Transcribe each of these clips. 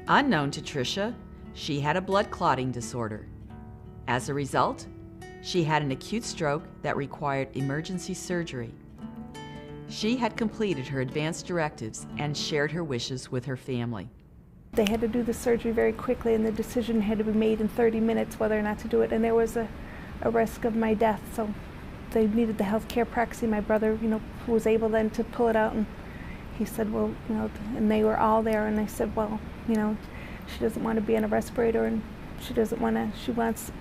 Unknown to Tricia, she had a blood clotting disorder. As a result, she had an acute stroke that required emergency surgery. She had completed her advanced directives and shared her wishes with her family. They had to do the surgery very quickly, and the decision had to be made in 30 minutes whether or not to do it, and there was a risk of my death, so they needed the healthcare proxy. My brother, was able then to pull it out, and he said, well, and they were all there, and I said, well, she doesn't want to be on a respirator, and she wants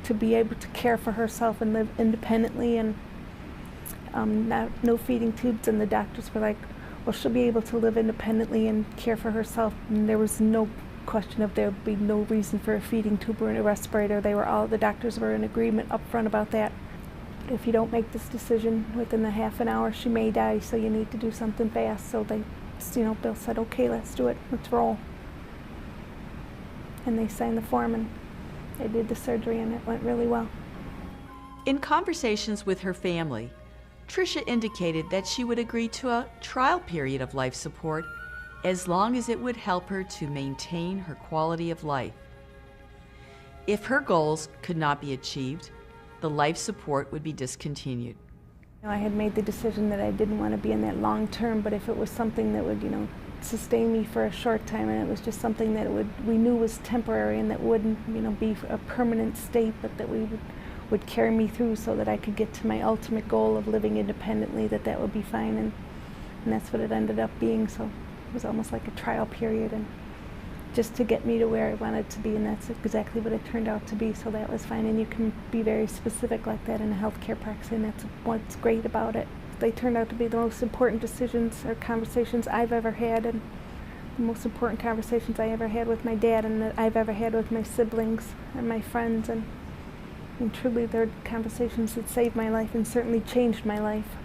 to be able to care for herself and live independently, and no feeding tubes. And the doctors were like, well, she'll be able to live independently and care for herself. And there was no question of there would be no reason for a feeding tube or a respirator. The doctors were in agreement up front about that. If you don't make this decision within a half an hour, she may die, so you need to do something fast. So they, Bill said, okay, let's do it, let's roll. And they signed the form, and they did the surgery, and it went really well. In conversations with her family, Tricia indicated that she would agree to a trial period of life support as long as it would help her to maintain her quality of life. If her goals could not be achieved, the life support would be discontinued. I had made the decision that I didn't want to be in that long term, but if it was something that would, sustain me for a short time, and it was just something that we knew was temporary and that wouldn't, be a permanent state, but that would carry me through so that I could get to my ultimate goal of living independently, that would be fine, and that's what it ended up being. So it was almost like a trial period, and just to get me to where I wanted to be, and that's exactly what it turned out to be, so that was fine. And you can be very specific like that in a healthcare practice, and that's what's great about it. They turned out to be the most important decisions or conversations I've ever had, and the most important conversations I ever had with my dad, and that I've ever had with my siblings and my friends, and truly they're conversations that saved my life and certainly changed my life.